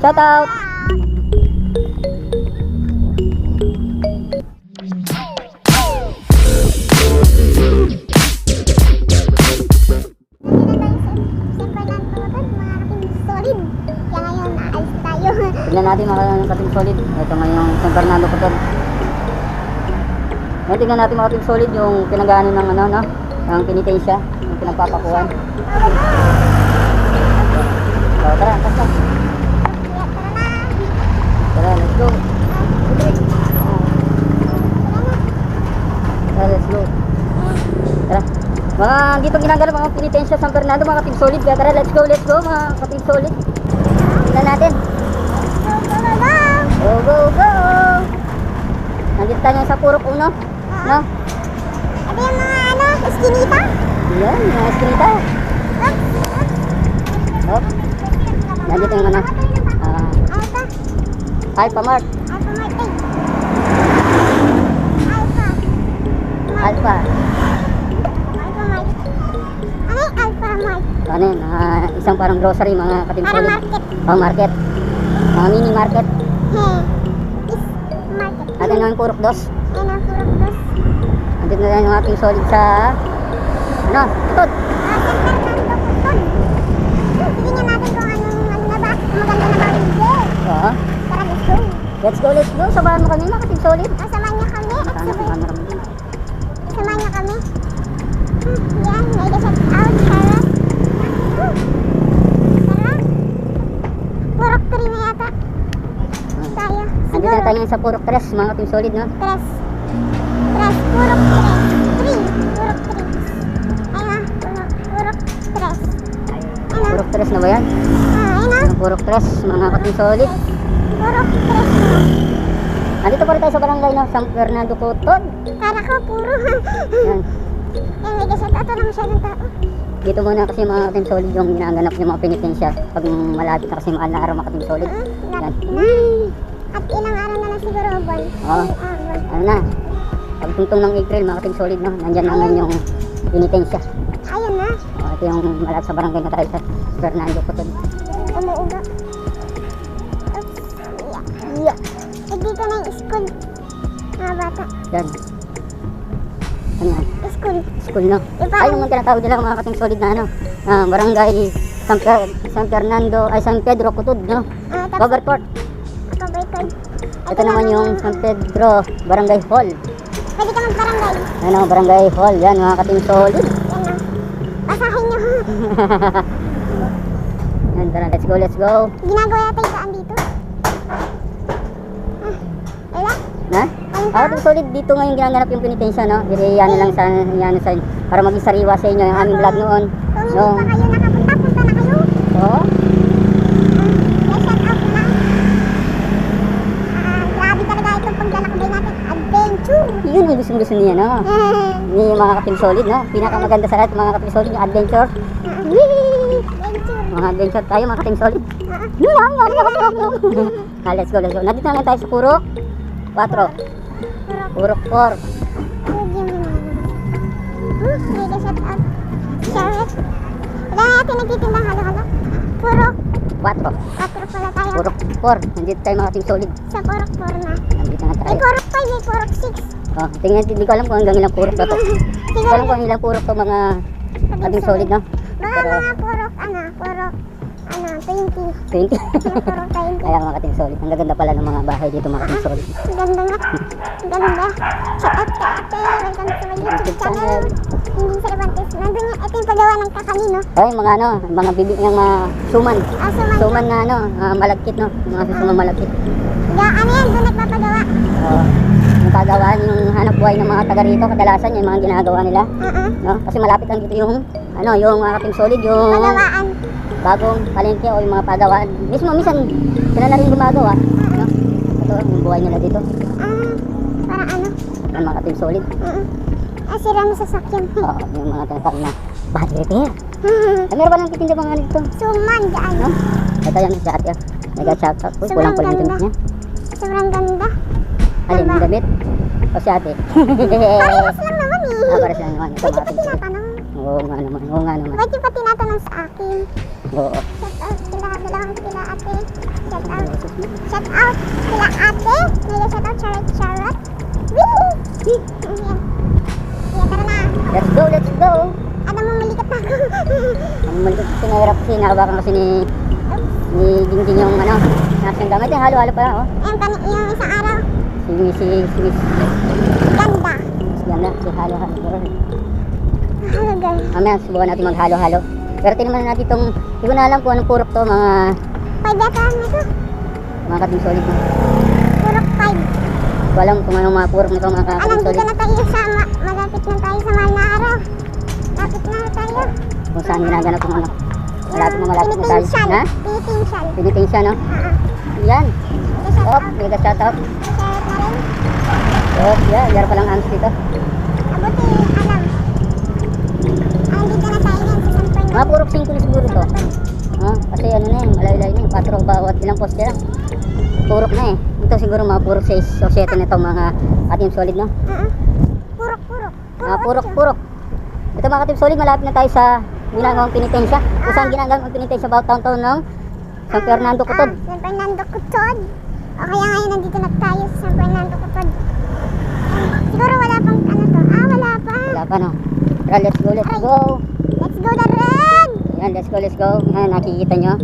Shout out. Tignan natin mga Ka-Team Solid. Ito ngayong San Fernando Cotod. Ngayon tignan natin mga Team Solid yung pinag-ano ng ano, no? Ang penitensya, yung pinagpapakuan. So, tara, kasta. Tara, let's go. Tara, let's go. Tara. Mga dito ginagawa mga penitensya San Fernando mga Team Solid. Kaya tara, let's go mga Ka-Team Solid. Tignan natin. Go, go, go! Nandito tayo sa Purok 1, no? Ito yung mga ano, eskinita? Yan, mga eskinita. Oh. Nandito yung ano, Alpha Mart. Alpha. Ano yung Alpha Mart? Ano yun, isang parang grocery mga Ka-Team Parang Solid. market. Oh, market. Mga mini market. Is market. At ano yung Purok 2. Ayun ang Purok 2. Nandito na yung ating Solid sa ano, Cotod. San Fernando Cotod. Tingnan natin kung anong ano na ba. Maganda na ba yung video? Oo. Tara, let's go. Let's go. Samahan mo kami mga Ka-Team Solid. Samahan niyo kami. Sana Samahan kami. niyo kami. Yan, may shout out. Tara. Tara. Purok 3 na yata. Tayo. Nandito na tayo sa Purok 3 mga Ka-Team Solid, no? Tres. Purok 3. Purok 3. Ayun na, Purok 3. Ayun na. Purok 3 na ba yan? Ayun na. Yung Purok 3 mga Ka-Team Solid. Purok 3. Nandito pa rin tayo sa barangay ng San Fernando Cotod. Kala ko puro. Yan. Yan, may shout out na masyadong tao. Dito muna kasi mga Ka-Team Solid yung ginaganap yung mga penitensya pag malapit na kasi mahal na araw mga Ka-Team Solid. Yan. At ilang araw na lang siguro buwan. Oo. Ano na? Pagtungtong ng April mga Ka-Team Solid, no? Nandyan naman yung penitensya. Ayun na. Ito yung malapit sa barangay na tayo sa Fernando Cotod. Umuuga. Oops. Yeah. Eh, dito na yung school. Mga bata. Yan. Ano yan? School. School, no? Iba. Ay, yung tinatawag nila mga Ka-Team Solid na ano? Barangay San Fernando, ay San Pedro Cotod, no? Tapos, Cover Court. ako bacon. Ito naman yung San Pedro Barangay Hall. Pwede ka magbarangay. Ano, Barangay Hall. Yan mga Ka-Team Solid. Yan na. Basahin nyo. Yan, tara, let's go. Ginagawa yata yung daan dito. Wala? Na? Ka-Team Solid, dito ngayon ginaganap yung penitensya, no? Yan lang sa para maging sariwa sa inyo yung aming vlog noon. Kung hindi No. pa kayo nakapunta, punta na kayo. Oo. May shout out na. Grabe talaga itong paglalakbay natin. Adventure. Yun yung gusto niya, no? Yung mga Ka-Team Solid, no? Pinakamaganda sa lahat mga Ka-Team Solid, yung adventure. Adventure. Mga adventure tayo mga Ka-Team Solid. Let's go. Nandito na lang tayo sa Purok 4. Purok 4. May shout out. Shout. Wala natin nagtitinda halo-halo. Purok 4. 4 pala tayo. Purok 4. Nandito tayo mga Ka-Team Solid. Sa Purok 4 na. Nandito na May tayo. Purok 5, may Purok 6. Tingnan, hindi ko alam kung hanggang ilang purok na to. Hindi ko alam kung ilang purok to mga Ka-Team Solid, no? Baka Pero mga purok 20. 20. Mga purok 20. Kaya mga Ka-Team Solid. Ang gaganda pala ng mga bahay dito mga Ka-Team Solid. Ganda nga. Ganda. Shout out kay ate. Welcome to my YouTube channel. Hindi Cervantes. Nandun yung, ito yung paggawa ng kakanino. Ay, mga ano, mga bibi, yung mga suman. Suman. Suman na ano, malagkit, no? Mga suman malagkit. Ano yan? Doon nagpapagawa. Yung kagawaan, yung hanap buhay ng mga taga rito, kadalasan yung mga ginagawa nila. No? Kasi malapit lang dito yung, ano, yung mga Ka-Team Solid, yung Pagawaan. bagong palengke o yung mga pagawaan. Minsan, sila na rin gumagawa. No? Ito, yung buhay nila dito. Parang ano? Yung mga Ka-Team Solid. Sira na sasakyan. Yung mga tinatawag na body repair. Meron ba nang titinda mga ano dito? Suman dyan. No? Ito yan si ate. Nag-shoutout. Uy, Sobrang kulang pala yung ganda. damit niya. Sobrang ganda. Alin yung damit? O si ate? Parehas lang naman eh. Pares lang naman. Ito Ba't mga yung pa Ka-Team Solid. tinatanong? Oo nga naman. Oo nga naman. Ba't yung pa tinatanong sa akin? Oo. Shout out sila ate. Shout out. Shout out sila ate. Mega shout out charot. Wee! Ayan. Sige, tara na. Let's go, let's go. Ano mo malikat na ako. Ang malikot kasi nahirap kasi nakabakan kasi ni Jingjing yung ano, nasang gamit eh, halo-halo pa lang oh. Ayan, yung isang araw. Si Miss Ganda. Ganda, si halo-halo. Hello guys. Mamaya subukan natin maghalo-halo. Pero tingnan natin itong, hindi ko na alam kung anong purok to, mga Pwede ata nito. kating solid na. Purok 5. Hindi ko alam kung anong mga purok nito, mga kating Dito solid. na tayo sa, malapit na tayo sa mahal na araw. Lapit na tayo. Kung saan ginaganap yung ano. Malapit na tayo. Pinitential. Ha? Pinitential. Pinitensya, no? Yan. Oh, mega shoutout. Shout na rin. Oh, yeah, yara palang angst dito. Abuti, alam. Dito na tayo yan sa San Fernando. Mga purok 5 na siguro to. Kasi ano na yun, malayo-layo na yun. 4 bawat ilang poste lang. Purok na eh. Ito siguro mga purok 6 o 7 na itong mga katim solid, no? Purok. Purok. Ito mga katim solid, malapit na tayo sa ginagawang penitensya. Kung saan ginagawang penitensya about town ng San Fernando Cotod. San Fernando Cotod. O kaya ngayon nandito na tayo sa San Fernando Cotod. Siguro wala pang ano to. Wala pa. Wala pa, no? Tara, let's go. Let's go the red. Ayan, let's go. Ayan, nakikita nyo.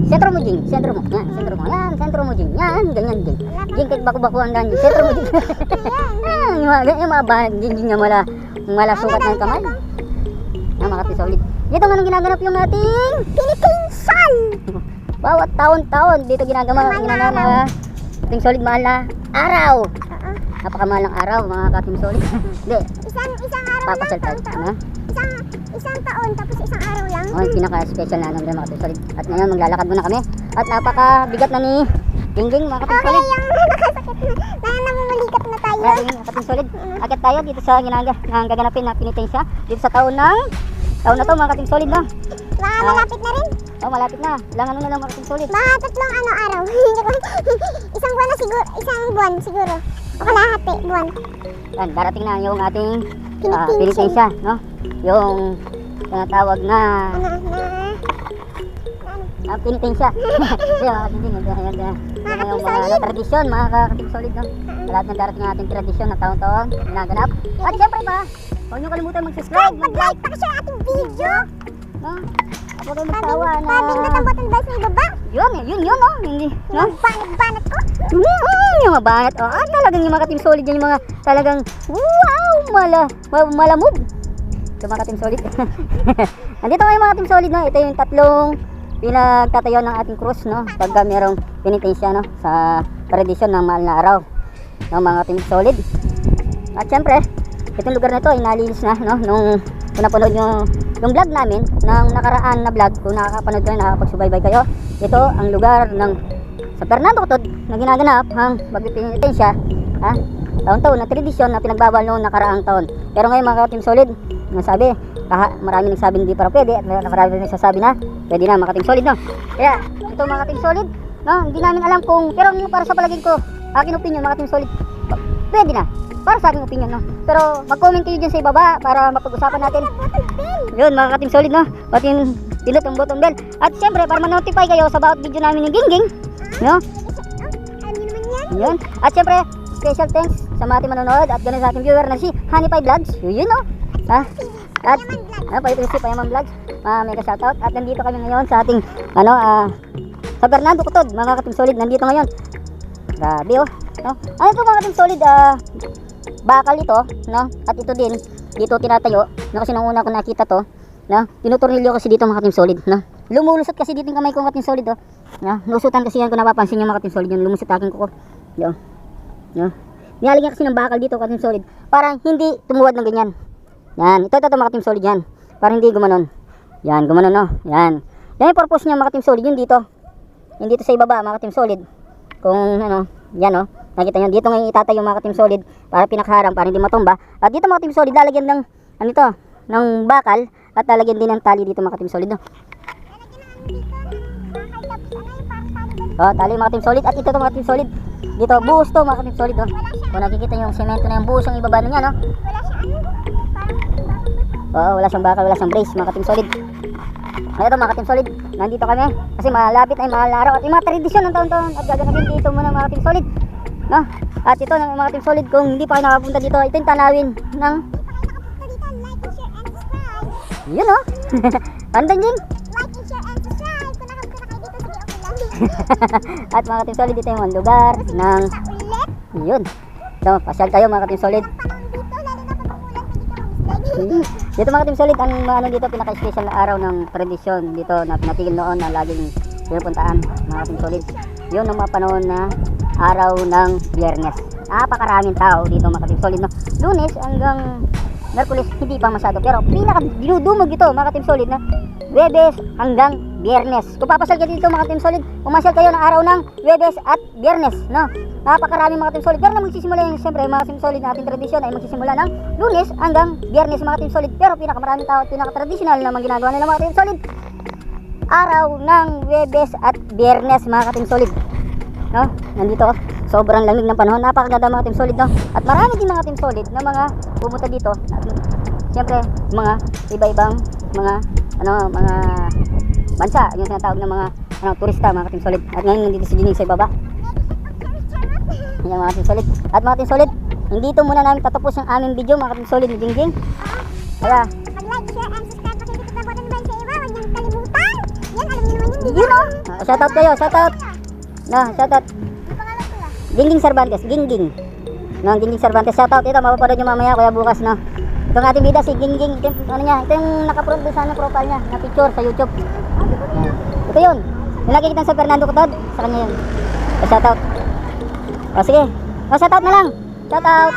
Sentro mo, Jing. Sentro mo. Yan, sentro mo. Yan, sentro mo, Jing. Yan, ganyan, Jing. Jing, kahit bako-bako ang daan, Jing. Sentro mo, Jing. Yung mga bahan, Jing, niya mala sukat ng kamay. Yan, mga solid. Dito nga nang ginaganap yung ating Pinitential. bawat taon-taon. Dito ginagawa mga ating solid mahal na araw. Napakamahal ng araw, mga katim solid. Hindi, Isang araw lang. papasal tayo. Ano? Isang taon tapos isang araw lang. Oh, yung pinaka-special na ano mga katim solid. At ngayon, maglalakad muna kami. At napakabigat na ni Jingjing, mga katim Okay, solid. yung nakasakit na namumulikat na tayo. Ayan, mga katim solid. Akit tayo dito sa gaganapin na penitensya. Dito sa taon na to, mga katim solid, no? Malapit na rin. Oh, malapit na. Ilang ano na lang, mga katim solid. Mga tatlong araw. Isang buwan na siguro. Isang buwan siguro. O kalahati buwan. Yan, darating na yung ating Penitensya. penitensya, no? Yung tinatawag na penitensya. Kasi mga katim yan yung mga tradisyon, mga katim solid, no? Lahat ng darating ang ating tradisyon na taon-taon ginaganap. At syempre pa, huwag nyo kalimutan mag-subscribe, Mag-like, pakishare ating video. no? Huwag kayo magtawa na Pabindot ang button ba sa ibaba? yun, no? Hindi, no? Banat ko. Yung mga banat, talagang yung mga katim solid yan, yung mga talagang wow, malamove. Ito mga katim solid. Nandito kayo mga katim solid, no? Ito yung tatlong pinagtatayo ng ating krus, no? Pagka merong penitensya, no? Sa tradisyon ng mahal na araw, no? Mga katim solid. At syempre, itong lugar na ito ay nalinis na, no? Nung napanood nyo yung vlog namin, ng nakaraan na vlog, kung nakakapanood kayo, nakakapagsubaybay kayo, ito ang lugar ng San Fernando Cotod na ginaganap ang pagpipinitensya, taon-taon na tradisyon na pinagbawal noong nakaraang taon. Pero ngayon mga ka-team solid, nasabi, marami nagsabi hindi para pwede at marami nagsasabi na pwede na mga ka-team solid, no? Kaya ito mga ka-team solid, no? Hindi namin alam kung, pero para sa palagay ko, aking opinion mga ka-team solid, pwede na. Para sa aking opinion, no? Pero mag-comment kayo dyan sa ibaba para mapag-usapan natin. Yun mga ka-team solid, no? Pati yung pindot ang button bell. At syempre para ma-notify kayo sa bawat video namin ng Jingjing, no? Alam niyo naman yan. Yun. At syempre, special thanks sa mga ating manonood at ganun sa ating viewer na si Honeypie Vlogs. Yun, no? At ito si Payaman Vlogs. Mega shoutout. At nandito kami ngayon sa ating sa Fernando Cotod, mga ka-team solid. Nandito ngayon. Grabe, oh. No? Ano ito mga ka-team solid? Bakal ito, no? At ito din, dito tinatayo, no? Kasi nung una ko nakita to, no? Tinutornilyo kasi dito mga ka-team solid, no? Lumulusot kasi dito yung kamay ko mga ka-team solid, oh. No? Lusutan kasi yan kung napapansin yung mga ka-team solid, yung lumusot aking kuko. Yo. No? Nilalagyan kasi ng bakal dito ka-team solid, para hindi tumuwad ng ganyan. Yan, ito mga ka-team solid yan, para hindi gumanon. Yan, gumanon, no? Yan. Yan yung purpose niya mga ka-team solid, yun dito. Yung dito sa ibaba mga ka-team solid. Kung ano, yan, no? Nakita nyo, dito ngayon itatayo yung mga ka-team solid para pinakaharang, para hindi matumba. At dito mga ka-team solid, lalagyan ng, ano ito, ng bakal. At lalagyan din ng tali dito mga ka-team solid, no? Tali mga ka-team solid. At ito mga ka-team solid, dito, buhos to mga ka-team solid, no? Kung nakikita nyo yung semento na yung buhos ang ibaba na niya, no? Wala siya Wala siyang bakal, wala siyang brace mga ka-team solid. Ito mga ka-team solid, nandito kami kasi malapit na yung mahal na araw at yung mga tradisyon ng taon-taon at gaganapin dito muna mga Team Solid, no? At ito ng mga Team Solid, kung hindi pa kayo nakapunta dito, ito yung tanawin ng yun, oh. Andan din. Like and share and subscribe. Kung nakapunta na kayo dito, sige, okay lang. At mga Team Solid, dito yung mga lugar ng Sa ulit. yun. So, pasyal kayo mga Team Solid. Panahon dito, lalo na pag umulan, hindi ka mag-slide. Dito mga Team Solid, ang mga ano dito, pinaka-special na araw ng tradisyon dito na pinatigil noon na laging pinupuntaan mga Team Solid. Yun ang mga panahon na araw ng Biyernes. Napakaraming tao dito mga Team Solid, no? Lunes hanggang Merkulis hindi pa masyado, pero pinaka dinudumog ito mga Team Solid na Huwebes hanggang Biyernes. Kung papasyal kayo dito mga Team Solid, pumasyal kayo ng araw ng Huwebes at Biyernes, no? Napakarami mga Team Solid. Pero na magsisimula yung siyempre mga Team Solid na ating tradisyon ay magsisimula ng Lunes hanggang Biyernes mga Team Solid. Pero pinakamaraming tao at pinaka-traditional naman ginagawa nila mga Team Solid, araw ng Huwebes at Biyernes mga Team Solid, no? Nandito sobrang lamig ng panahon, napakaganda mga Team Solid, no? At marami din mga Team Solid na mga pumunta dito at siyempre mga iba-ibang mga mga bansa, yung tinatawag na mga turista mga Team Solid. At ngayon nandito si Dining sa ibaba. Yan mga Team Solid. At mga Team Solid, hindi ito muna namin tatapos yung aming video mga Team Solid ni Jingjing. Kaya Mag-like, share, and subscribe. Pakindot ang button bell sa iba. Huwag niyong kalimutan. Yan, alam niyo naman yun, di yun, ba? oh. Shoutout kayo, shoutout. No, shoutout. Ang pangalan ko ah. Gingging Cervantes, Gingging. No, Gingging Cervantes, shoutout. Ito mapapanood nyo mamaya kuya bukas, no. Itong ating bida si Gingging, ito yung, ano niya, ito yung nakaprove doon sa ano, profile niya, na picture sa YouTube. Yan. Ito yun. Yung lagi kitang sa Fernando Cotod, sa kanya yun. So, shoutout. O sige. O, shoutout na lang. Shoutout.